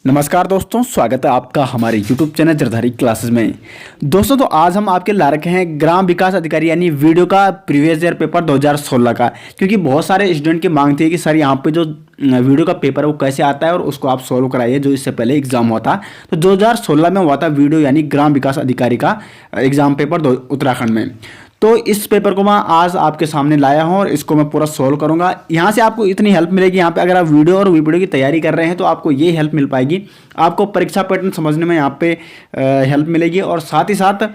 नमस्कार दोस्तों, स्वागत है आपका हमारे YouTube चैनल जरधारी क्लासेस में। दोस्तों तो आज हम आपके ला रखे हैं ग्राम विकास अधिकारी यानी वीडियो का प्रीवियस ईयर पेपर 2016 का, क्योंकि बहुत सारे स्टूडेंट की मांग थी कि सर यहाँ पे जो वीडियो का पेपर है वो कैसे आता है और उसको आप सॉल्व कराइए जो इससे पहले एग्जाम हुआ था। तो 2016 में हुआ था वीडियो यानी ग्राम विकास अधिकारी का एग्जाम पेपर उत्तराखंड में। तो इस पेपर को मैं आज आपके सामने लाया हूं और इसको मैं पूरा सॉल्व करूंगा। यहाँ से आपको इतनी हेल्प मिलेगी, यहाँ पे अगर आप वीडियो और वीडियो की तैयारी कर रहे हैं तो आपको ये हेल्प मिल पाएगी, आपको परीक्षा पैटर्न समझने में यहाँ पे हेल्प मिलेगी और साथ ही साथ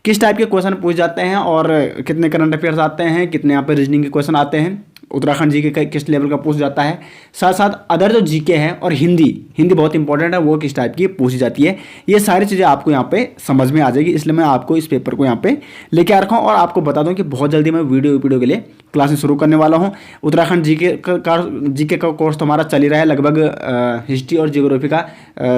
किस टाइप के क्वेश्चन पूछ जाते हैं और कितने करंट अफेयर्स आते हैं, कितने यहाँ पे रीजनिंग के क्वेश्चन आते हैं, उत्तराखंड जीके का किस लेवल का पूछ जाता है, साथ साथ अदर जो जीके है और हिंदी बहुत इंपॉर्टेंट है वो किस टाइप की पूछी जाती है, ये सारी चीज़ें आपको यहाँ पे समझ में आ जाएगी। इसलिए मैं आपको इस पेपर को यहाँ पे लेके आ रखा हूँ और आपको बता दूँ कि बहुत जल्दी मैं वीडियो के लिए क्लासेस शुरू करने वाला हूँ। उत्तराखंड जीके का कोर्स तो हमारा चल ही रहा है, लगभग हिस्ट्री और जियोग्राफी का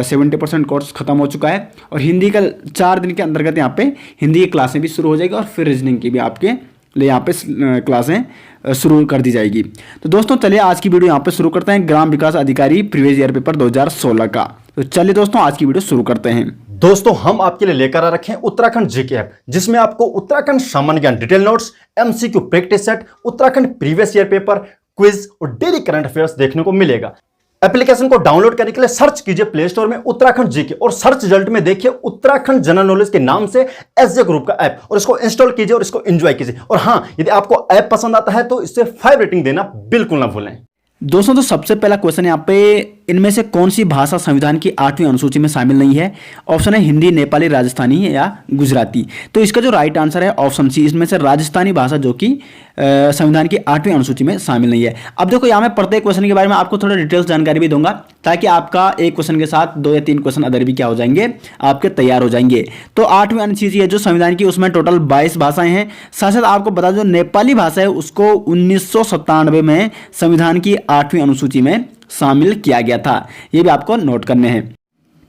70% कोर्स खत्म हो चुका है और हिंदी का 4 दिन के अंतर्गत यहाँ पे हिंदी की क्लासें भी शुरू हो जाएगी और फिर रीजनिंग की भी आपके लिए यहाँ पे क्लासें शुरू कर दी जाएगी। तो दोस्तों चलिए आज की वीडियो यहाँ पे शुरू करते हैं, ग्राम विकास अधिकारी प्रीवियस ईयर पेपर 2016 का। तो चलिए दोस्तों आज की वीडियो शुरू करते हैं। दोस्तों हम आपके लिए लेकर आ रखे हैं उत्तराखंड जीके ऐप, जिसमें आपको उत्तराखंड सामान्य ज्ञान detail notes, MCQ practice set, Uttarakhand previous year paper, quiz और डेली करंट अफेयर्स देखने को मिलेगा। एप्लीकेशन को डाउनलोड करने के लिए सर्च कीजिए प्ले स्टोर में उत्तराखंड जीके और सर्च रिजल्ट में देखिए उत्तराखंड जनरल नॉलेज के नाम से एसजे ग्रुप का ऐप और इसको इंस्टॉल कीजिए और इसको एंजॉय कीजिए। और हाँ, यदि आपको ऐप पसंद आता है तो इससे 5 रेटिंग देना बिल्कुल ना भूलें। दोस्तों तो सबसे पहला क्वेश्चन यहाँ पे, इनमें से कौन सी भाषा संविधान की 8वीं अनुसूची में शामिल नहीं है? ऑप्शन है हिंदी, नेपाली, राजस्थानी या गुजराती। तो इसका जो राइट आंसर है ऑप्शन सी, इसमें से राजस्थानी भाषा जो कि संविधान की 8वीं अनुसूची में शामिल नहीं है। अब देखो यहाँ मैं प्रत्येक क्वेश्चन के बारे में आपको थोड़ा डिटेल्स जानकारी भी दूंगा ताकि आपका एक क्वेश्चन के साथ 2 या 3 क्वेश्चन अदर भी क्या हो जाएंगे, आपके तैयार हो जाएंगे। तो 8वीं अनुसूची है जो संविधान की, उसमें टोटल 22 भाषाएं हैं। साथ साथ आपको बता दो नेपाली भाषा है उसको 1997 में संविधान की 8वीं अनुसूची में शामिल किया गया था, ये भी आपको नोट करने हैं।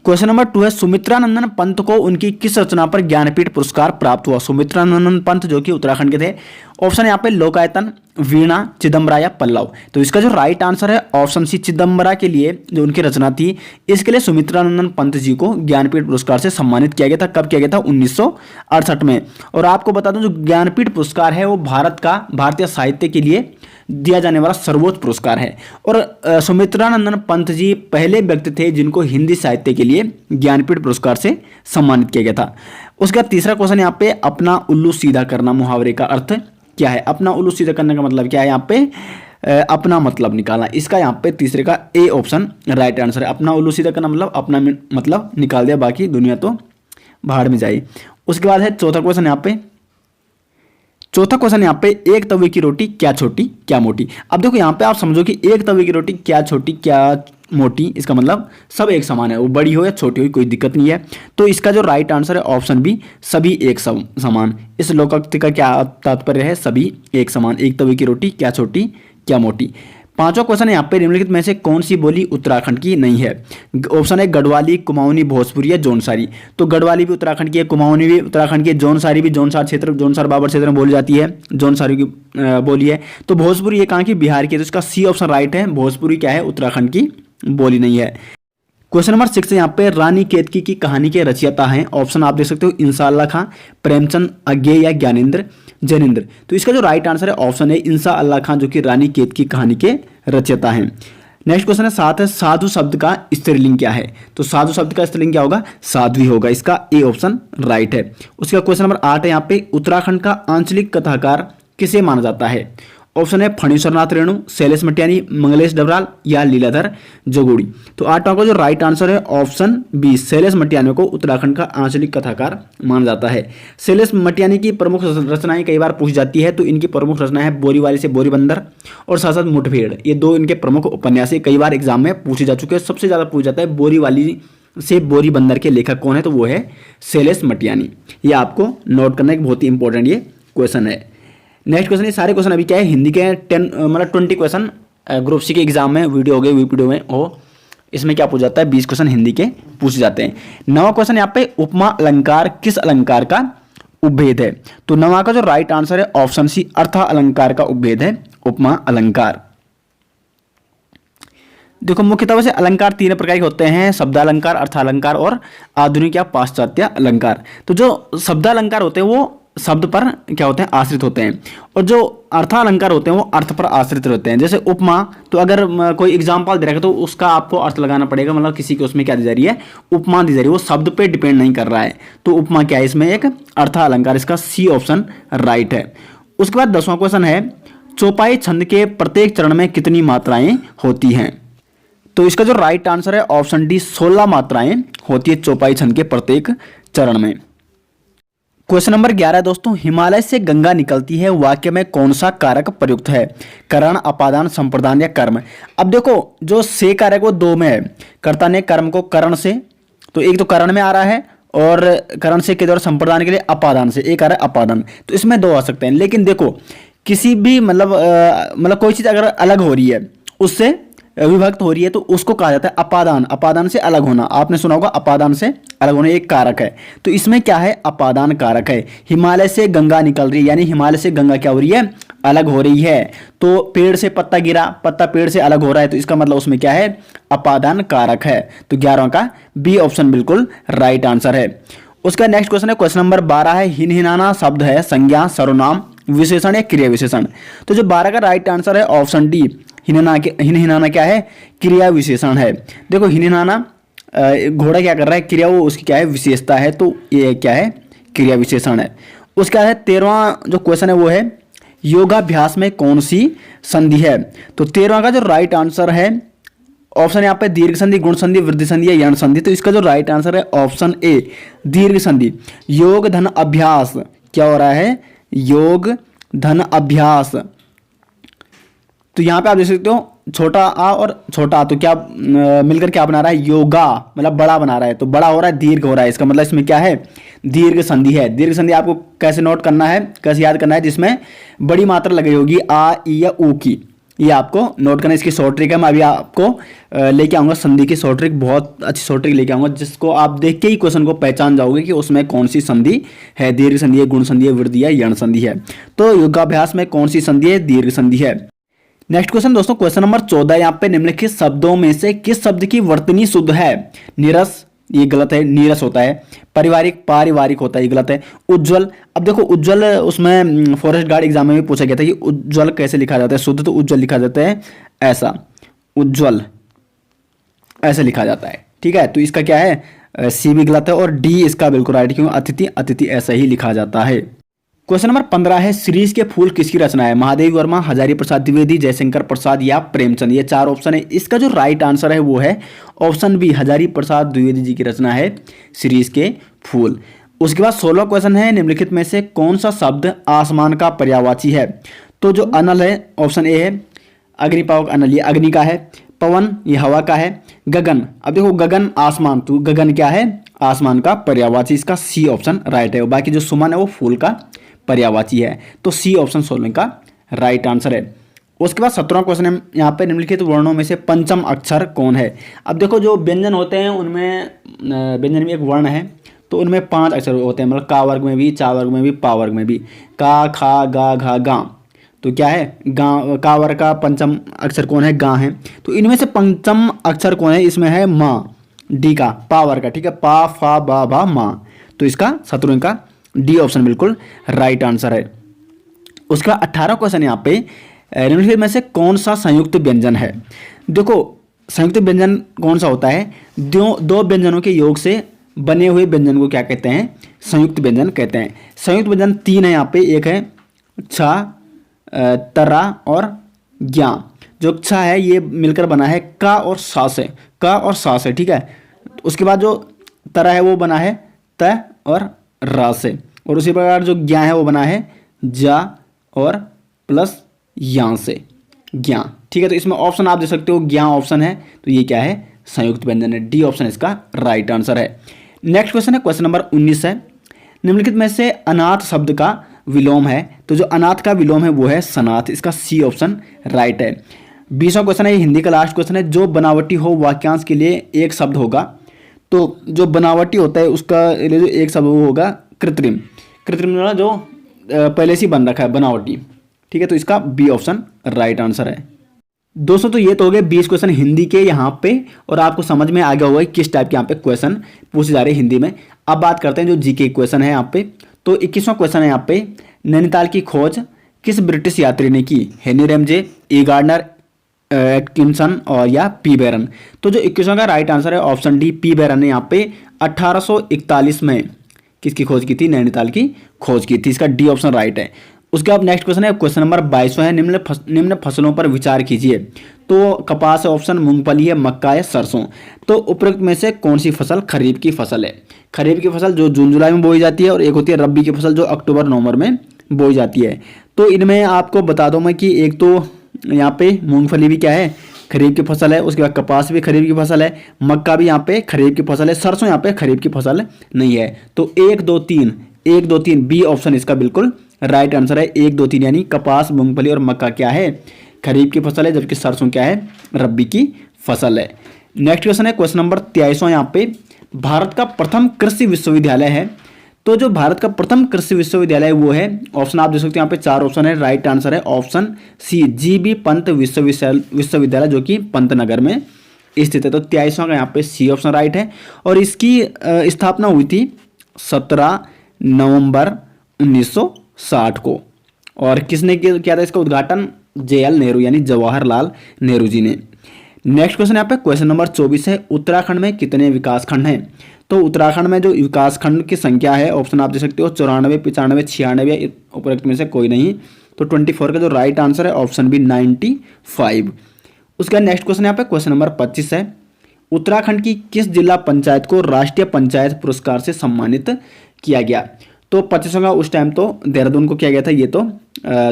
क्वेश्चन नंबर 2 है, सुमित्रानंदन पंत को उनकी किस रचना पर ज्ञानपीठ पुरस्कार प्राप्त हुआ? सुमित्रानंदन पंत जो कि उत्तराखंड के थे। ऑप्शन यहाँ पे लोकायतन, वीणा, चिदम्बरा या पल्लव। तो इसका जो राइट आंसर है ऑप्शन सी, चिदम्बरा के लिए जो उनकी रचना थी, इसके लिए सुमित्रानंदन पंत जी को ज्ञानपीठ पुरस्कार से सम्मानित किया गया था। कब किया गया था? 1968 में। और आपको बता दूं जो ज्ञानपीठ पुरस्कार है वो भारतीय साहित्य के लिए दिया जाने वाला सर्वोच्च पुरस्कार है और सुमित्रानंदन पंत जी पहले व्यक्ति थे जिनको हिंदी साहित्य के लिए ज्ञानपीठ पुरस्कार से सम्मानित किया गया था। उसका तीसरा क्वेश्चन यहाँ पे, अपना उल्लू सीधा करना मुहावरे का अर्थ क्या है? अपना उल्लू सीधा करने का मतलब क्या है? यहाँ पे अपना मतलब निकालना। इसका यहाँ पे तीसरे का ए ऑप्शन राइट आंसर है। अपना उल्लू सीधा करना मतलब अपना मतलब निकाल दिया, बाकी दुनिया तो भाड़ में जाए। उसके बाद है चौथा क्वेश्चन यहाँ पे, एक तवे की रोटी क्या छोटी क्या मोटी? अब देखो यहाँ पे आप समझो कि एक तवे की रोटी क्या छोटी क्या मोटी, इसका मतलब सब एक समान है, वो बड़ी हो या छोटी हो कोई दिक्कत नहीं है। तो इसका जो राइट आंसर है ऑप्शन बी, सभी एक समान। इस लोकोक्ति का क्या तात्पर्य है? सभी एक समान, एक तवे की रोटी क्या छोटी क्या मोटी। पांचवा क्वेश्चन है यहाँ पे, निम्नलिखित में से कौन सी बोली उत्तराखंड की नहीं है? ऑप्शन है गढ़वाली, कुमाऊनी, भोजपुरी या जौनसारी। तो गढ़वाली भी उत्तराखंड की है, कुमाऊनी भी उत्तराखंड की है, जौनसारी भी जौनसार बाबर क्षेत्र में बोली जाती है, जौनसारी की बोली है। तो भोजपुरी ये कहाँ की? बिहार की है। तो इसका सी ऑप्शन राइट है, भोजपुरी क्या है? उत्तराखंड की बोली नहीं है। क्वेश्चन नंबर 6 यहाँ पे, रानी केतकी की कहानी के रचयिता हैं। ऑप्शन आप देख सकते हो, इंसा अल्लाह खां, प्रेमचंद, अज्ञे या जैनेन्द्र। तो इसका जो राइट आंसर है ऑप्शन है इंसा अल्लाह खां जो कि रानी केतकी कहानी के रचयिता हैं। नेक्स्ट क्वेश्चन है 7 है, साधु शब्द का स्त्रीलिंग क्या है? तो साधु शब्द का स्त्रीलिंग क्या होगा? साध्वी होगा। इसका ए ऑप्शन राइट है। उसका क्वेश्चन नंबर 8 है यहाँ पे, उत्तराखंड का आंचलिक कथाकार किसे माना जाता है? ऑप्शन है फणीश्वरनाथ रेणु, शैलेश मटियानी, मंगलेश डबराल या लीलाधर जोगुड़ी। तो 8वां का जो राइट आंसर है ऑप्शन बी, शैलेश मटियानी को उत्तराखंड का आंचलिक कथाकार माना जाता है। शैलेश मटियानी की प्रमुख रचनाएं कई बार पूछी जाती है, तो इनकी प्रमुख रचना है बोरीवाली से बोरीबंदर और साथ साथ मुठभेड़। ये 2 इनके प्रमुख उपन्यास कई बार एग्जाम में पूछे जा चुके हैं। सबसे ज्यादा पूछा जाता है बोरीवाली से बोरीबंदर के लेखक कौन है? तो वो है शैलेश मटियानी। ये आपको नोट करना एक बहुत ही इंपॉर्टेंट ये क्वेश्चन है। नेक्स्ट क्वेश्चन, ये सारे क्वेश्चन अभी क्या है हिंदी के 20 क्वेश्चन ग्रुप सी के एग्जाम में वीडियो हो गए, वीडियो में हो, इसमें क्या पूछा जाता है? 20 क्वेश्चन हिंदी के पूछे जाते हैं। 9वां क्वेश्चन यहाँ पे, उपमा अलंकार किस अलंकार का उपभेद है? तो 9वां का जो राइट आंसर है ऑप्शन सी, अर्थ अलंकार का उपभेद है उपमा अलंकार। देखो मुख्यतः वैसे अलंकार तीन प्रकार के होते हैं, शब्दालंकार, अर्थालंकार और आधुनिक या पाश्चात्य अलंकार। तो जो शब्दालंकार होते हैं वो शब्द पर क्या होते हैं, आश्रित होते हैं, और जो अर्थालंकार होते हैं वो अर्थ पर आश्रित रहते हैं। जैसे उपमा, तो अगर कोई एग्जाम्पल दे रखा है तो उसका आपको अर्थ लगाना पड़ेगा, मतलब किसी के उसमें क्या दी जा रही है, उपमा दी जा रही है, वो शब्द पे डिपेंड नहीं कर रहा है। तो उपमा क्या है, इसमें एक अर्थालंकार, इसका सी ऑप्शन राइट है। उसके बाद 10वां क्वेश्चन है, चौपाई छंद के प्रत्येक चरण में कितनी मात्राएं होती हैं? तो इसका जो राइट आंसर है ऑप्शन डी, 16 मात्राएं होती है चौपाई छंद के प्रत्येक चरण में। क्वेश्चन नंबर 11 दोस्तों, हिमालय से गंगा निकलती है, वाक्य में कौन सा कारक प्रयुक्त है? करण, अपादान, संप्रदान या कर्म? अब देखो जो से कारक वो दो में है, कर्ता ने कर्म को करण से, तो एक तो करण में आ रहा है, और करण से के द्वारा संप्रदान के लिए अपादान से, एक आ रहा है अपादान, तो इसमें दो आ सकते हैं। लेकिन देखो किसी भी मतलब कोई चीज़ अगर अलग हो रही है, उससे विभक्त हो रही है, तो उसको कहा जाता है अपादान। अपादान से अलग होना, आपने सुना होगा, अपादान से अलग होना एक कारक है। तो इसमें क्या है, अपादान कारक है। हिमालय से गंगा निकल रही है, यानी हिमालय से गंगा क्या हो रही है, अलग हो रही है। तो पेड़ से पत्ता गिरा, पत्ता पेड़ से अलग हो रहा है, तो इसका मतलब उसमें क्या है, अपादान कारक है। तो 11वां का बी ऑप्शन बिल्कुल राइट आंसर है। उसका नेक्स्ट क्वेश्चन है, क्वेश्चन नंबर 12 है, हिनहिनाना शब्द है संज्ञा, सर्वनाम, विशेषण या क्रिया विशेषण? तो जो 12 का राइट आंसर है ऑप्शन डी, हिनहिनाना क्या है, क्रिया विशेषण है। देखो हिनहिनाना घोड़ा क्या कर रहा है, क्रिया वो उसकी क्या है, विशेषता है, तो ये क्या है, क्रिया विशेषण है। उसका है 13वां जो क्वेश्चन है वो है, योगाभ्यास में कौन सी संधि है? तो 13वां का जो राइट आंसर है ऑप्शन यहाँ पे दीर्घ संधि, गुण संधि, वृद्धि संधि या यण संधि? तो इसका जो राइट आंसर है ऑप्शन ए, दीर्घ संधि। योग धन अभ्यास क्या हो रहा है, योग धन अभ्यास। तो यहाँ पे आप देख सकते हो छोटा आ और छोटा आ, तो क्या मिलकर क्या बना रहा है, योगा, मतलब बड़ा बना रहा है, तो बड़ा हो रहा है, दीर्घ हो रहा है, इसका मतलब इसमें क्या है, दीर्घ संधि है। दीर्घ संधि आपको कैसे नोट करना है, कैसे याद करना है, जिसमें बड़ी मात्रा लगी होगी आ, ई या ऊ की, ये आपको नोट करना है। इसकी शॉर्ट ट्रिक है, मैं अभी आपको लेके आऊँगा संधि की शॉर्ट ट्रिक, बहुत अच्छी शॉर्ट ट्रिक लेके आऊँगा, जिसको आप देख के ही क्वेश्चन को पहचान जाओगे कि उसमें कौन सी संधि है, दीर्घ संधि है, गुण संधि है, वृद्धि है, यण संधि है। तो योगाभ्यास में कौन सी संधि है, दीर्घ संधि है। नेक्स्ट क्वेश्चन दोस्तों, क्वेश्चन नंबर 14, यहाँ पे निम्नलिखित शब्दों में से किस शब्द की वर्तनी शुद्ध है? नीरस, ये गलत है, नीरस होता है। पारिवारिक, पारिवारिक होता है, ये गलत है। उज्ज्वल, अब देखो उज्ज्वल उसमें फॉरेस्ट गार्ड एग्जाम में भी पूछा गया था कि उज्ज्वल कैसे लिखा जाता है शुद्ध, तो उज्ज्वल लिखा जाता है ऐसा, उज्ज्वल ऐसे लिखा जाता है, ठीक है। तो इसका क्या है, सी भी गलत है, और डी इसका बिल्कुल राइट, क्योंकि अतिथि, अतिथि ऐसा ही लिखा जाता है। क्वेश्चन नंबर 15 है, शिरीष के फूल किसकी रचना है? महादेवी वर्मा, हजारी प्रसाद द्विवेदी, जयशंकर प्रसाद या प्रेमचंद? ये चार ऑप्शन है। इसका जो राइट आंसर है वो है ऑप्शन बी, हजारी प्रसाद द्विवेदी जी की रचना है शिरीष के फूल। उसके बाद 16वां क्वेश्चन है, निम्नलिखित में से कौन सा शब्द आसमान का पर्यायवाची है? तो जो अनल है ऑप्शन ए है, अग्निपावक अनल ये अग्नि का है, पवन ये हवा का है, गगन, अब देखो गगन आसमान, तो गगन क्या है, आसमान का पर्यायवाची, इसका सी ऑप्शन राइट है। बाकी जो सुमन है वो फूल का पर्यायवाची है, तो सी ऑप्शन 16 का राइट आंसर है। उसके बाद 17वां क्वेश्चन है, यहाँ पे निम्नलिखित वर्णों में से पंचम अक्षर कौन है? अब देखो जो व्यंजन होते हैं उनमें व्यंजन में एक वर्ण है, तो उनमें 5 अक्षर होते हैं, मतलब का वर्ग में भी, चा वर्ग में भी, पा वर्ग में भी। का, खा, गा, घा, गा, तो क्या है, गा, का वर्ग का पंचम अक्षर कौन है, गा है। तो इनमें से पंचम अक्षर कौन है, इसमें है माँ, डी का, पा वर्ग का, ठीक है, पा, फा, बा, भा, माँ। तो इसका 17 का डी ऑप्शन बिल्कुल राइट आंसर है। उसका 18वां क्वेश्चन यहाँ पे, निम्नलिखित में से कौन सा संयुक्त व्यंजन है? देखो संयुक्त व्यंजन कौन सा होता है, दो व्यंजनों के योग से बने हुए व्यंजन को क्या कहते हैं, संयुक्त व्यंजन कहते हैं। संयुक्त व्यंजन 3 है यहाँ पे, एक है छा, तरा और ज्ञा। जो छा है ये मिलकर बना है का और सा से, का और सा से, ठीक है। उसके बाद जो तरा है वो बना है त और रा से, और उसी प्रकार जो ज्ञा है वो बना है जा और प्लस या से, ज्ञा, ठीक है। तो इसमें ऑप्शन आप दे सकते हो, ज्ञा ऑप्शन है, तो ये क्या है, संयुक्त व्यंजन है, डी ऑप्शन इसका राइट आंसर है। नेक्स्ट क्वेश्चन है, क्वेश्चन नंबर 19 है, निम्नलिखित में से अनाथ शब्द का विलोम है? तो जो अनाथ का विलोम है वो है सनाथ, इसका सी ऑप्शन राइट है। 20वां क्वेश्चन है, ये हिंदी का लास्ट क्वेश्चन है, जो बनावटी हो वाक्यांश के लिए एक शब्द होगा। तो जो बनावटी होता है उसका जो एक शब्द वो होगा कृत्रिम, कृत्रिम जो पहले से ही बन रखा है, बनावटी, ठीक है। तो इसका बी ऑप्शन राइट आंसर है। दोस्तों तो ये तो हो गए 20 क्वेश्चन हिंदी के यहाँ पे, और आपको समझ में आ गया होगा कि किस टाइप के यहाँ पे क्वेश्चन पूछे जा रहे हैं हिंदी में। अब बात करते हैं जो जीके क्वेश्चन है यहाँ पे। तो 21वां क्वेश्चन है यहाँ पे, नैनीताल की खोज किस ब्रिटिश यात्री ने की? हेनरी रैमजे, ई गार्डनर, एटकिंसन और या पी बैरन। तो जो 21वां का राइट आंसर है ऑप्शन डी, पी बैरन ने यहाँ पे 1841 में किसकी खोज की थी? नैनीताल की खोज की थी। इसका डी ऑप्शन राइट है। उसके बाद नेक्स्ट क्वेश्चन है, क्वेश्चन नंबर 22 है, निम्न फसलों पर विचार कीजिए। तो कपास है ऑप्शन, मूंगफली है, मक्का है, सरसों। तो उपरोक्त में से कौन सी फसल खरीफ की फसल है? खरीफ की फसल जो जून जुलाई में बोई जाती है, और एक होती है रबी की फसल जो अक्टूबर नवंबर में बोई जाती है। तो इनमें आपको बता दूं मैं कि एक तो यहाँ पे मूंगफली भी क्या है? खरीफ की फसल है। उसके बाद कपास भी खरीफ की फसल है, मक्का भी यहाँ पे खरीफ की फसल है, सरसों यहाँ पे खरीफ की फसल नहीं है। तो 1 2 3 बी ऑप्शन इसका बिल्कुल राइट आंसर है। 1 2 3 यानी कपास, मूंगफली और मक्का क्या है? खरीफ की फसल है, जबकि सरसों क्या है? रबी की फसल है। नेक्स्ट क्वेश्चन है क्वेश्चन नंबर 23वां यहाँ पे, भारत का प्रथम कृषि विश्वविद्यालय है। तो जो भारत का प्रथम कृषि विश्वविद्यालय वो है, ऑप्शन आप देख सकते हैं यहाँ पे 4 ऑप्शन है। राइट आंसर है ऑप्शन सी, जीबी पंत विश्वविद्यालय जो कि पंतनगर में स्थित है। तो 23वां का यहाँ पे सी ऑप्शन राइट है। और इसकी स्थापना हुई थी 17 नवंबर 1960 को। और किसने किया था इसका उद्घाटन? JL नेहरू यानी जवाहरलाल नेहरू जी ने। नेक्स्ट क्वेश्चन यहाँ पे क्वेश्चन नंबर 24 है, उत्तराखंड में कितने विकास खंड हैं? तो उत्तराखंड में जो विकास खंड की संख्या है, ऑप्शन आप दे सकते हो 94, 95, 96, उपरोक्त में से कोई नहीं। तो 24 का जो राइट आंसर है ऑप्शन बी 95। उसका नेक्स्ट क्वेश्चन यहाँ पे क्वेश्चन नंबर 25 है, उत्तराखंड की किस जिला पंचायत को राष्ट्रीय पंचायत पुरस्कार से सम्मानित किया गया? तो 25वां का उस टाइम तो देहरादून को किया गया था। ये तो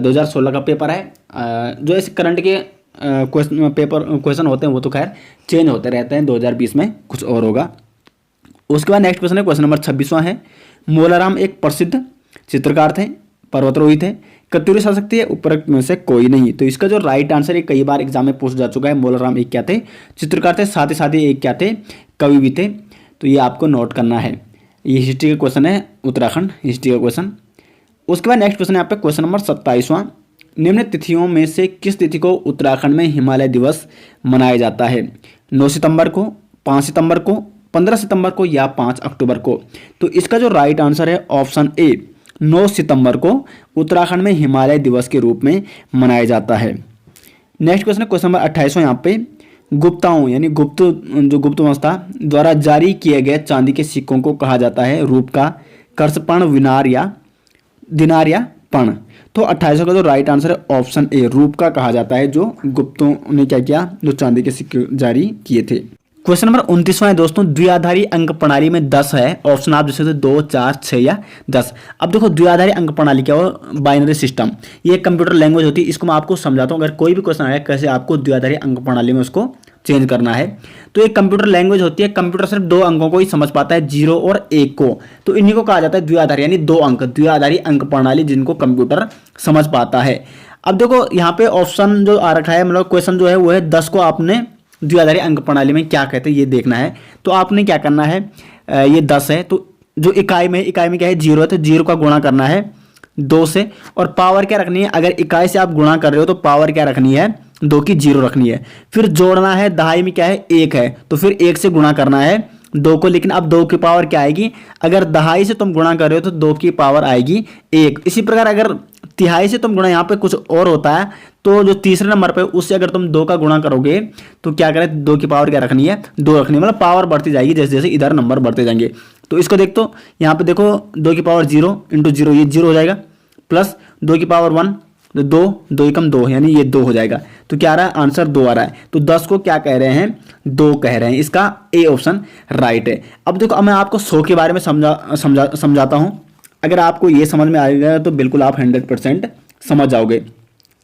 2016 का पेपर है। जो इस करंट के क्वेश्चन होते हैं वो तो खैर चेंज होते रहते हैं, 2020 में कुछ और होगा। उसके बाद नेक्स्ट क्वेश्चन है क्वेश्चन नंबर 26वां है, मोलाराम एक प्रसिद्ध चित्रकार थे, पर्वतारोही थे, कत्यूरी शासक थे, उपरोक्त में से कोई नहीं। तो इसका जो राइट आंसर है कई बार एग्जाम में पूछा जा चुका है। मोलाराम एक क्या थे? चित्रकार थे, साथ ही एक क्या थे? कवि भी थे। तो ये आपको नोट करना है। ये हिस्ट्री का क्वेश्चन है, उत्तराखंड हिस्ट्री का क्वेश्चन। उसके बाद नेक्स्ट क्वेश्चन है यहाँ पे क्वेश्चन नंबर 27वां, निम्न तिथियों में से किस तिथि को उत्तराखंड में हिमालय दिवस मनाया जाता है? 9 सितंबर को, 5 सितंबर को, 15 सितंबर को या 5 अक्टूबर को? तो इसका जो राइट आंसर है ऑप्शन ए, 9 सितंबर को उत्तराखंड में हिमालय दिवस के रूप में मनाया जाता है। नेक्स्ट क्वेश्चन है क्वेश्चन नंबर 28वां यहाँ पे, गुप्ताओं यानी गुप्त अवस्था द्वारा जारी किए गए चांदी के सिक्कों को कहा जाता है? रूप का, कर्षपण, विनार या दिनार या पण? तो 28 का जो राइट आंसर है ऑप्शन ए, रूप का कहा जाता है, जो गुप्तों ने क्या किया? जो चांदी के सिक्के जारी किए थे। क्वेश्चन नंबर 29वां है दोस्तों, द्विआधारी अंक प्रणाली में 10 है। ऑप्शन आप जैसे 2, 4, 6 या 10। अब देखो द्विआधारी अंक प्रणाली क्या हो? बाइनरी सिस्टम, ये कंप्यूटर लैंग्वेज होती है। इसको मैं आपको समझाता हूँ। अगर कोई भी क्वेश्चन आया कैसे आपको द्विआधारी अंक प्रणाली में उसको चेंज करना है, तो एक कंप्यूटर लैंग्वेज होती है। कंप्यूटर सिर्फ 2 अंकों को ही समझ पाता है, 0 और 1 को। तो इन्हीं को कहा जाता है द्विआधारी यानी 2 अंक, द्विआधारी अंक प्रणाली जिनको कंप्यूटर समझ पाता है। अब देखो यहाँ पे ऑप्शन जो आ रखा है, मतलब क्वेश्चन जो है वो है 10 को आपने द्विआधारी अंक प्रणाली में क्या कहते हैं ये देखना है। तो आपने क्या करना है, ये 10 है तो जो इकाई में क्या है? 0 है, तो 0 का गुणा करना है 2 से, और पावर क्या रखनी है? अगर इकाई से आप गुणा कर रहे हो तो पावर क्या रखनी है? 2 की 0 रखनी है। फिर जोड़ना है, दहाई में क्या है? 1 है, तो फिर 1 से गुणा करना है 2 को। लेकिन अब 2 की पावर क्या आएगी? अगर दहाई से तुम गुणा कर रहे हो तो 2 की पावर आएगी 1। इसी प्रकार अगर तिहाई से तुम गुणा, यहाँ पे कुछ और होता है, तो जो तीसरे नंबर पे उससे अगर तुम 2 का गुणा करोगे तो क्या करें? 2 की पावर क्या रखनी है? 2 रखनी है। मतलब पावर बढ़ती जाएगी जैसे जैसे इधर नंबर बढ़ते जाएंगे। तो इसको देख, तो यहाँ पे देखो 2 की पावर 0 इंटू 0, ये 0 हो जाएगा, प्लस 2 की पावर 1, तो 2 एकम 2 यानी ये 2 हो जाएगा। तो क्या आ रहा है? आंसर 2 आ रहा है। तो 10 को क्या कह रहे हैं? 2 कह रहे हैं। इसका ए ऑप्शन राइट है। अब देखो, अब मैं आपको 100 के बारे में समझाता हूँ। अगर आपको ये समझ में आएगा तो बिल्कुल आप 100% समझ जाओगे।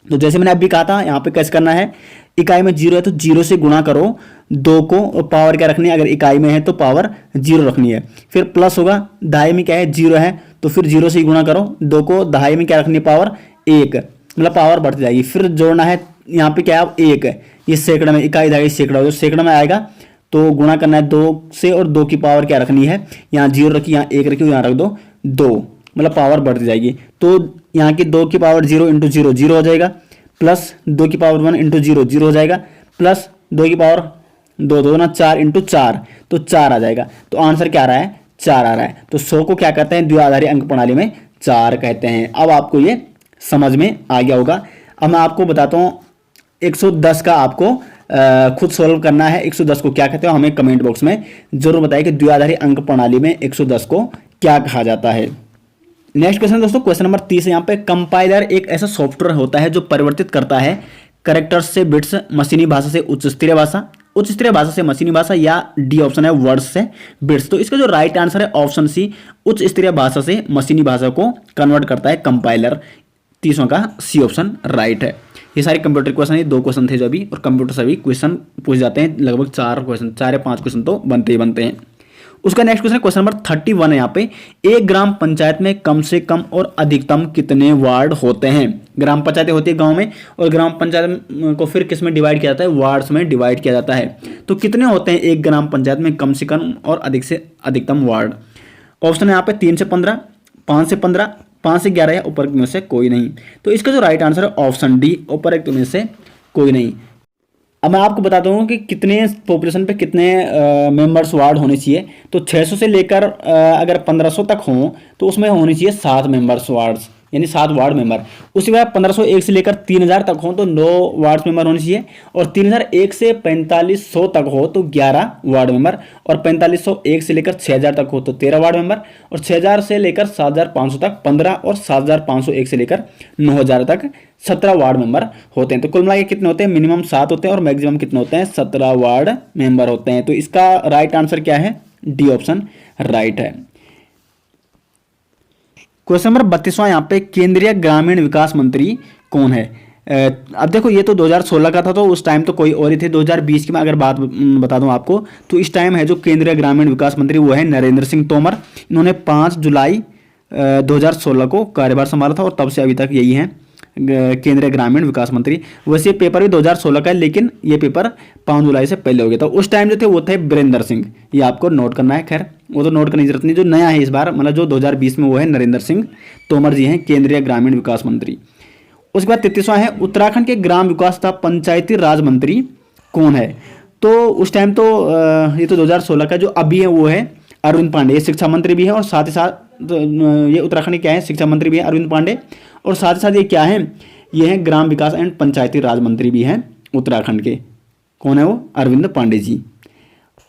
तो जैसे मैंने अभी कहा था, यहाँ पे कैसे करना है? इकाई में 0 है तो 0 से गुणा करो 2 को, और पावर क्या रखनी है? अगर इकाई में है तो पावर 0 रखनी है। फिर प्लस होगा, दहाई में क्या है? 0 है, तो फिर 0 से ही गुणा करो 2 को, दहाई में क्या रखनी है? पावर 1, मतलब पावर बढ़ती जाएगी। फिर जोड़ना है, यहाँ पे क्या है? 1 है, ये सैकड़ा में, इकाई दहाई सैकड़ा, जो सैकड़ा में आएगा तो गुणा करना है 2 से, और 2 की पावर क्या रखनी है? यहाँ 0 रखी, यहाँ 1 रखी, यहाँ रख दो 2, मतलब पावर बढ़ती जाएगी। तो यहाँ की 2 की पावर 0 इंटू 0 0 हो जाएगा, प्लस 2 की पावर 1 इंटू 0 0 हो जाएगा, प्लस 2 की पावर 2 2 ना 4 इंटू 4 तो 4 आ जाएगा। तो आंसर क्या आ रहा है, 4 आ रहा है। तो 100 को क्या कहते हैं, द्विआधारी अंक प्रणाली में 4 कहते हैं। अब आपको ये समझ में आ गया होगा। अब मैं आपको बताता हूँ 110 का आपको खुद सोल्व करना है। 110 को क्या कहते हो, हमें कमेंट बॉक्स में जरूर बताइए कि द्विआधारी अंक प्रणाली में 110 को क्या कहा जाता है। नेक्स्ट क्वेश्चन दोस्तों, क्वेश्चन नंबर 30 यहाँ पे। कंपाइलर एक ऐसा सॉफ्टवेयर होता है जो परिवर्तित करता है कैरेक्टर्स से बिट्स, मशीनी भाषा से उच्च स्तरीय भाषा, उच्च स्तरीय भाषा से मशीनी भाषा, या डी ऑप्शन है वर्ड्स से बिट्स। तो इसका जो राइट आंसर है ऑप्शन सी, उच्च स्तरीय भाषा से मशीनी भाषा को कन्वर्ट करता है कंपाइलर। 30वां का सी ऑप्शन राइट है। ये सारे कंप्यूटर क्वेश्चन, ये 2 क्वेश्चन थे जो अभी, और कंप्यूटर से भी क्वेश्चन पूछ जाते हैं, लगभग 4 क्वेश्चन, 4 या 5 क्वेश्चन तो बनते ही बनते हैं। उसका नेक्स्ट क्वेश्चन क्वेश्चन नंबर 31 है यहाँ पे। एक ग्राम पंचायत में कम से कम और अधिकतम कितने वार्ड होते हैं। ग्राम पंचायतें होती है गांव में, और ग्राम पंचायत को फिर किस में डिवाइड किया जाता है, वार्ड्स में डिवाइड किया जाता है। तो कितने होते हैं एक ग्राम पंचायत में कम से कम और अधिक से अधिकतम वार्ड। ऑप्शन है यहाँ पे 3 से 15, 5 से 15, 5 से 11 या उपरोक्त में से कोई नहीं। तो इसका जो राइट आंसर है ऑप्शन डी, उपरोक्त में से कोई नहीं। अब मैं आपको बताता हूँ कि कितने पॉपुलेशन पे कितने मेंबर्स वार्ड होने चाहिए। तो 600 से लेकर अगर 1500 तक हों तो उसमें होनी चाहिए 7 मेंबर्स वार्ड्स, यानी 7 वार्ड मेंबर। उसी बार 1501 से लेकर 3000 तक हो तो 9 वार्ड मेंबर होने चाहिए, और 3001 से 4500 तक हो तो 11 वार्ड मेंबर, और 4501 से लेकर 6000 तक हो तो 13 वार्ड मेंबर, और 6000 से लेकर 7500 तक 15, और 7501 से लेकर 9000 तक 17 वार्ड मेंबर होते हैं। तो कुल मिला के कितने होते हैं, मिनिमम 7 होते हैं और मैक्सिमम कितने होते हैं, 17 वार्ड मेंबर होते हैं। तो इसका राइट आंसर क्या है, डी ऑप्शन राइट है। क्वेश्चन नंबर 32वां यहाँ पे, केंद्रीय ग्रामीण विकास मंत्री कौन है। अब देखो ये तो 2016 का था, तो उस टाइम तो कोई और ही थे। 2020 की मैं अगर बात बता दूं आपको, तो इस टाइम है जो केंद्रीय ग्रामीण विकास मंत्री वो है नरेंद्र सिंह तोमर। इन्होंने 5 जुलाई 2016 को कार्यभार संभाला था, और तब से अभी तक यही है केंद्रीय ग्रामीण विकास मंत्री। वैसे पेपर भी 2016 का है, लेकिन ये पेपर 5 जुलाई से पहले हो गया था। उस टाइम जो थे वो थे बीरेंद्र सिंह, ये आपको नोट करना है। खैर वो तो नोट करने की जरूरत नहीं, जो नया है इस बार मतलब जो 2020 में वो है नरेंद्र सिंह तोमर जी हैं केंद्रीय ग्रामीण विकास मंत्री। उसके बाद 33वां है, उत्तराखंड के ग्राम विकास तथा पंचायती राज मंत्री कौन है। तो उस टाइम तो ये तो 2016 का, जो अभी है वो है अरविंद पांडे, ये शिक्षा मंत्री भी है, और साथ ही साथ ये उत्तराखंड के क्या है, शिक्षा मंत्री भी है अरविंद पांडे, और साथ ही साथ ये क्या है, ये हैं ग्राम विकास एंड पंचायती राज मंत्री भी हैं उत्तराखंड के। कौन है वो, अरविंद पांडे जी।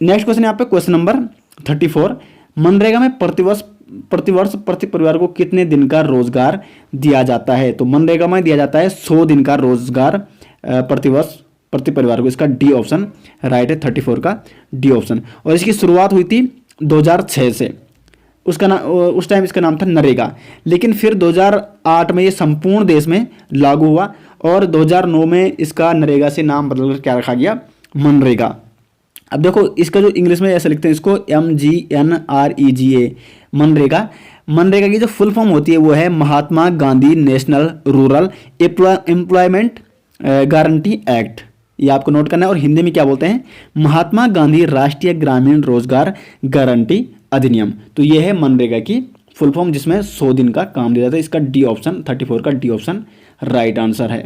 नेक्स्ट क्वेश्चन यहाँ पे क्वेश्चन नंबर 34, मनरेगा में प्रतिवर्ष प्रति परिवार को कितने दिन का रोजगार दिया जाता है। तो मनरेगा में दिया जाता है 100 दिन का रोजगार प्रतिवर्ष प्रति परिवार को। इसका डी ऑप्शन राइट है, 34 का डी ऑप्शन। और इसकी शुरुआत हुई थी 2006 से, उसका नाम उस टाइम इसका नाम था नरेगा, लेकिन फिर 2008 में ये संपूर्ण देश में लागू हुआ, और 2009 में इसका नरेगा से नाम बदलकर क्या रखा गया, मनरेगा। अब देखो इसका जो इंग्लिश में ऐसे लिखते हैं इसको MGNREGA, मनरेगा। मनरेगा की जो फुल फॉर्म होती है वो है Mahatma Gandhi national rural employment guarantee act, ये आपको नोट करना है। और हिंदी में क्या बोलते हैं, महात्मा गांधी राष्ट्रीय ग्रामीण रोजगार गारंटी अधिनियम। तो ये है मनरेगा की फुल फॉर्म, जिसमें 100 दिन का काम दिया जाता है। इसका डी ऑप्शन 34 का डी ऑप्शन राइट आंसर है।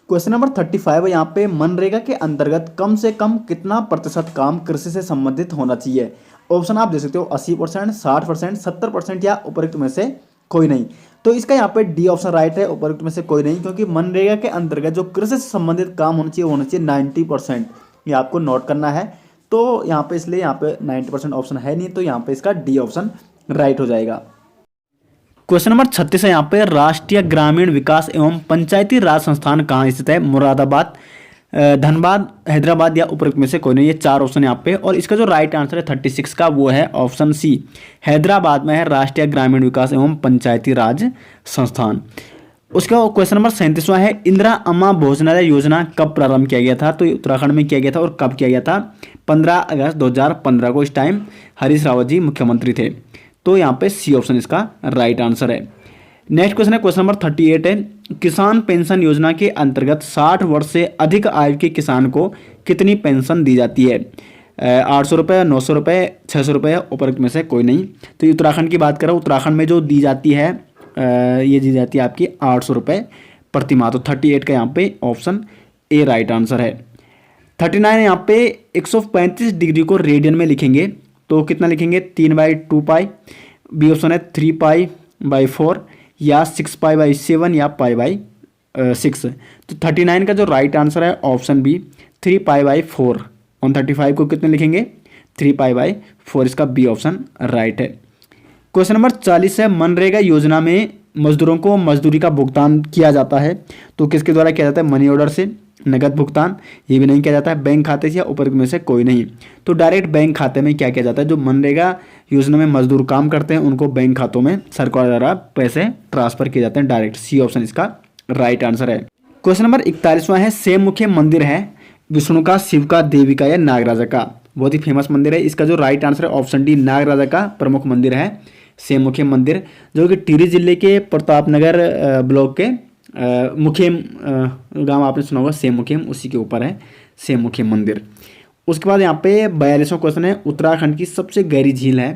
क्वेश्चन नंबर 35 यहाँ पे, मनरेगा के अंतर्गत कम से कम कितना प्रतिशत काम कृषि से संबंधित होना चाहिए। ऑप्शन आप दे सकते हो 80%, 60%, 70% या उपरोक्त में से कोई नहीं। तो इसका यहाँ पे डी ऑप्शन राइट है, उपरोक्त में से कोई नहीं, क्योंकि मनरेगा के अंतर्गत जो कृषि से संबंधित काम होना चाहिए वो होना चाहिए 90%, ये आपको नोट करना है। तो यहाँ पे इसलिए यहाँ पे 90% ऑप्शन है नहीं, तो यहाँ पे इसका डी ऑप्शन राइट हो जाएगा। क्वेश्चन नंबर 36 है यहाँ पे, राष्ट्रीय ग्रामीण विकास एवं पंचायती राज संस्थान कहाँ स्थित है। मुरादाबाद, धनबाद, हैदराबाद या उपरोक्त में से कोई नहीं। ये 4 ऑप्शन यहाँ पे, और इसका जो राइट आंसर है 36 का वो है ऑप्शन सी, हैदराबाद में है राष्ट्रीय ग्रामीण विकास एवं पंचायती राज संस्थान। उसका क्वेश्चन नंबर 37वां है, इंदिरा अम्मा भोजनालय योजना कब प्रारंभ किया गया था। तो उत्तराखंड में किया गया था, और कब किया गया था, 15 अगस्त 2015 को। इस टाइम हरीश रावत जी मुख्यमंत्री थे। तो यहाँ पे सी ऑप्शन इसका राइट आंसर है। नेक्स्ट क्वेश्चन है क्वेश्चन नंबर 38 है, किसान पेंशन योजना के अंतर्गत 60 वर्ष से अधिक आयु के किसान को कितनी पेंशन दी जाती है। 800 रुपये, 900 रुपये, 600 रुपये, उपरोक्त में से कोई नहीं। तो उत्तराखंड की बात करें, उत्तराखंड में जो दी जाती है ये दी जाती है आपकी 800 रुपये प्रतिमाह। तो 38 का यहाँ पे ऑप्शन ए राइट आंसर है। 39 यहाँ पे 135 डिग्री को रेडियन में लिखेंगे तो कितना लिखेंगे 3/2 बी ऑप्शन है 3π/4 या 6π/7 या π/6। तो 39 का जो राइट आंसर है ऑप्शन बी 3π/4। 135 को कितने लिखेंगे 3π/4, इसका बी ऑप्शन राइट है। क्वेश्चन नंबर 40 है मनरेगा योजना में मजदूरों को मजदूरी का भुगतान किया जाता है तो किसके द्वारा किया जाता है, मनी ऑर्डर से, नगद भुगतान ये भी नहीं किया जाता है, बैंक खाते से या उपरोक्त में से कोई नहीं। तो डायरेक्ट बैंक खाते में क्या किया जाता है, जो मनरेगा योजना में मजदूर काम करते हैं उनको बैंक खातों में सरकार द्वारा पैसे ट्रांसफर किए जाते हैं डायरेक्ट। सी ऑप्शन इसका राइट आंसर है। क्वेश्चन नंबर 41वां है सेम मुखी मंदिर है विष्णु का, शिव का, देवी का या नागराजा का। बहुत ही फेमस मंदिर है। इसका जो राइट आंसर है ऑप्शन डी नागराजा का प्रमुख मंदिर है सेम मुखी मंदिर, जो कि टिहरी जिले के प्रतापनगर ब्लॉक के मुखेम गांव आपने सुना होगा सेम मुखेम, उसी के ऊपर है सेम मुखेम मंदिर। उसके बाद यहाँ पे 42वां क्वेश्चन है उत्तराखंड की सबसे गहरी झील है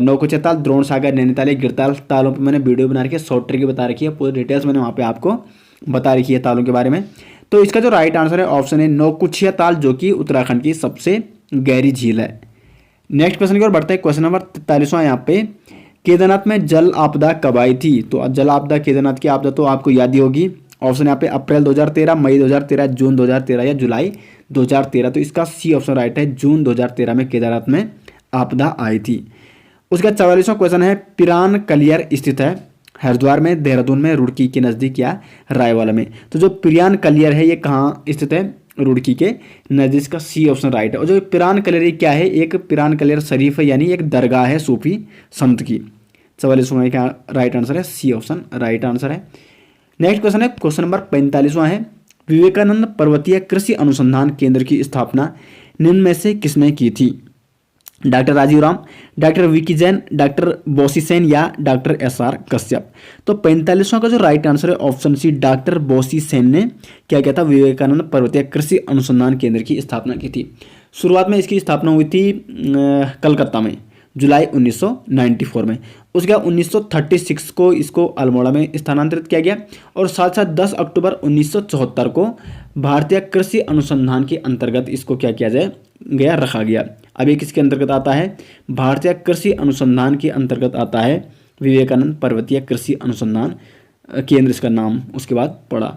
नौकुचिया ताल, द्रोण सागर, नैनीताल या गिरताल। तालों पे मैंने वीडियो बना रखी है, शॉर्ट ट्रिक बता रखी है, पूरी डिटेल्स मैंने वहाँ पे आपको बता रखी है तालों के बारे में। तो इसका जो राइट आंसर है ऑप्शन है नौकुचिया ताल, जो कि उत्तराखंड की सबसे गहरी झील है। नेक्स्ट क्वेश्चन की ओर बढ़ते हैं। क्वेश्चन नंबर 43वां यहाँ पे केदारनाथ में जल आपदा कब आई थी। तो जल आपदा, केदारनाथ की आपदा तो आपको याद ही होगी। ऑप्शन यहाँ पे अप्रैल 2013, मई 2013, जून 2013 या जुलाई 2013। तो इसका सी ऑप्शन राइट है, जून 2013 में केदारनाथ में आपदा आई थी। उसका 44वां क्वेश्चन है पिरान कलियर स्थित है हरिद्वार में, देहरादून में, रुड़की के नज़दीक या रायवाला में। तो जो पिरान कलियर है ये कहाँ स्थित है, रुड़की के नज़दीक, का सी ऑप्शन राइट है। और जो पिरान कलियर क्या है, एक पिरान कलियर शरीफ है यानी एक दरगाह है सूफी संत की। 44वां का राइट आंसर है, सी ऑप्शन राइट आंसर है। नेक्स्ट क्वेश्चन है क्वेश्चन नंबर 45वां है विवेकानंद पर्वतीय कृषि अनुसंधान केंद्र की स्थापना निम्न में से किसने की थी। Doctor Rajeev Ram, doctor Vicky Jain, doctor Boshi Sen या डॉक्टर SR कश्यप। तो 45वां का जो राइट आंसर है option C doctor Boshi Sen ने क्या किया था, विवेकानंद पर्वतीय कृषि अनुसंधान केंद्र की स्थापना की थी। शुरुआत में इसकी स्थापना हुई थी कलकत्ता में जुलाई 1994 में। उसके बाद 1936 को इसको अल्मोड़ा में स्थानांतरित किया गया और साथ साथ 10 अक्टूबर 1974 को भारतीय कृषि अनुसंधान के अंतर्गत इसको क्या किया गया रखा गया। अब ये किसके अंतर्गत आता है, भारतीय कृषि अनुसंधान के अंतर्गत आता है विवेकानंद पर्वतीय कृषि अनुसंधान केंद्र इसका नाम उसके बाद पड़ा।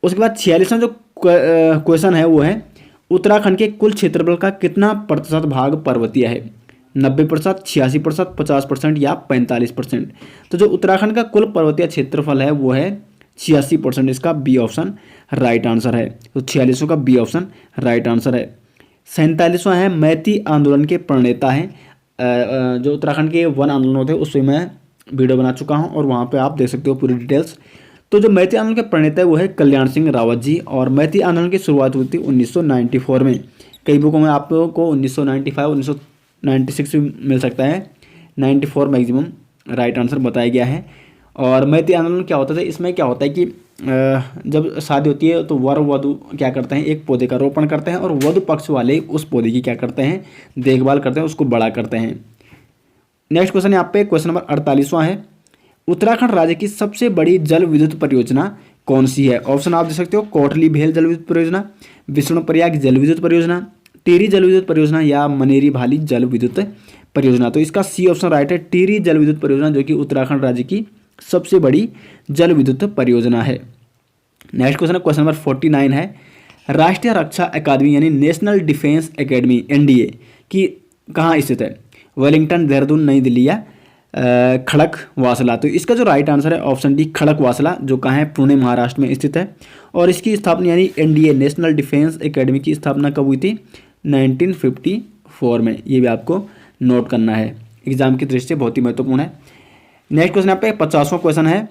उसके बाद 46वां जो क्वेश्चन है वो है उत्तराखंड के कुल क्षेत्रफल का कितना प्रतिशत भाग पर्वतीय है, 90%, 86%, 50% या 45%। तो जो उत्तराखंड का कुल पर्वतीय क्षेत्रफल है वो है 86%, इसका बी ऑप्शन राइट आंसर है। तो 46वां का बी ऑप्शन राइट आंसर है। 47वां है मैती आंदोलन के प्रणेता हैं जो उत्तराखंड के वन आंदोलन होते हैं उससे मैं वीडियो बना चुका हूं और वहां पे आप देख सकते हो पूरी डिटेल्स। तो जो मैती आंदोलन के प्रणेता है वो है कल्याण सिंह रावत जी और मैती आंदोलन की शुरुआत हुई थी 1994 में। कई बुकों में आप लोगों को 1995, 1996 भी मिल सकता है, 94 मैक्सिमम राइट आंसर बताया गया है। और मैती आंदोलन क्या होता था, इसमें क्या होता है कि जब शादी होती है तो वर वधु क्या करते हैं, एक पौधे का रोपण करते हैं और वधु पक्ष वाले उस पौधे की क्या करते हैं, देखभाल करते हैं, उसको बड़ा करते हैं। नेक्स्ट क्वेश्चन यहाँ पे क्वेश्चन नंबर 48वां है उत्तराखंड राज्य की सबसे बड़ी जल विद्युत परियोजना कौन सी है। ऑप्शन आप दे सकते हो कोटली भेल जल विद्युत परियोजना, विष्णुप्रयाग जल विद्युत परियोजना, टिहरी जल विद्युत परियोजना या मनेरी भाली जल विद्युत परियोजना। तो इसका सी ऑप्शन राइट है, टिहरी जल विद्युत परियोजना, जो कि उत्तराखंड राज्य की सबसे बड़ी जल विद्युत परियोजना है। नेक्स्ट क्वेश्चन है क्वेश्चन नंबर 49 है राष्ट्रीय रक्षा अकादमी यानी नेशनल डिफेंस एकेडमी NDA की कहाँ स्थित है, वेलिंगटन, देहरादून, नई दिल्ली या खड़क वासला। तो इसका जो राइट आंसर है ऑप्शन डी खड़क वासला, जो कहाँ है, पुणे महाराष्ट्र में स्थित है। और इसकी स्थापना यानी NDA नेशनल डिफेंस एकेडमी की स्थापना कब हुई थी, 1954 में। ये भी आपको नोट करना है, एग्जाम की दृष्टि से बहुत ही महत्वपूर्ण है। नेक्स्ट क्वेश्चन यहाँ पे 50वां क्वेश्चन है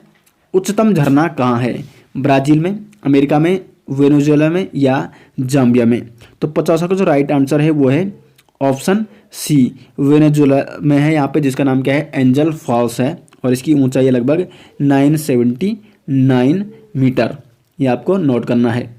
उच्चतम झरना कहाँ है, ब्राजील में, अमेरिका में, वेनेजुएला में या जाम्बिया में। तो 50वां का जो राइट आंसर है वो है ऑप्शन सी वेनेजुएला में है यहाँ पे, जिसका नाम क्या है, एंजल फॉल्स है और इसकी ऊंचाई है लगभग 979 मीटर। ये आपको नोट करना है।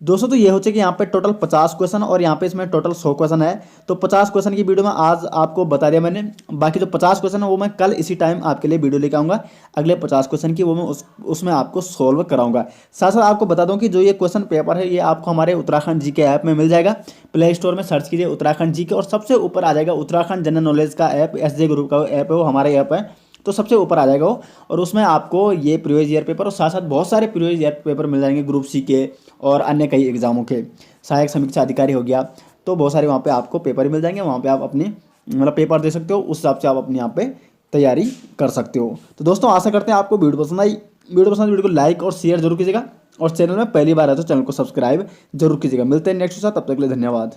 दोस्तों तो ये हो कि यहाँ पे टोटल 50 क्वेश्चन और यहाँ पे इसमें टोटल 100 क्वेश्चन है। तो 50 क्वेश्चन की वीडियो में आज आपको बता दिया मैंने। बाकी जो 50 क्वेश्चन है वो मैं कल इसी टाइम आपके लिए वीडियो लेकर आऊँगा। अगले 50 क्वेश्चन की वो मैं उसमें आपको सोल्व कराऊंगा। साथ साथ आपको बता दूं कि जो ये क्वेश्चन पेपर है ये आपको हमारे उत्तराखंड जी के ऐप में मिल जाएगा। प्ले स्टोर में सर्च कीजिए उत्तराखंड जी के और सबसे ऊपर आ जाएगा उत्तराखंड जनरल नॉलेज का ऐप, SJ ग्रुप का ऐप है वो, हमारा ऐप है। तो सबसे ऊपर आ जाएगा वो, और उसमें आपको ये प्रीवियस ईयर पेपर और साथ साथ बहुत सारे प्रीवियस ईयर पेपर मिल जाएंगे, ग्रुप सी के और अन्य कई एग्जामों के, सहायक समीक्षा अधिकारी हो गया। तो बहुत सारे वहाँ पे आपको पेपर मिल जाएंगे, वहाँ पे आप अपनी मतलब पेपर दे सकते हो, उस हिसाब से आप अपनी यहाँ पे तैयारी कर सकते हो। तो दोस्तों आशा करते हैं आपको वीडियो पसंद आई। वीडियो को लाइक और शेयर जरूर कीजिएगा, और चैनल में पहली बार है तो चैनल को सब्सक्राइब जरूर कीजिएगा। मिलते हैं नेक्स्ट के साथ, तब तक के लिए धन्यवाद।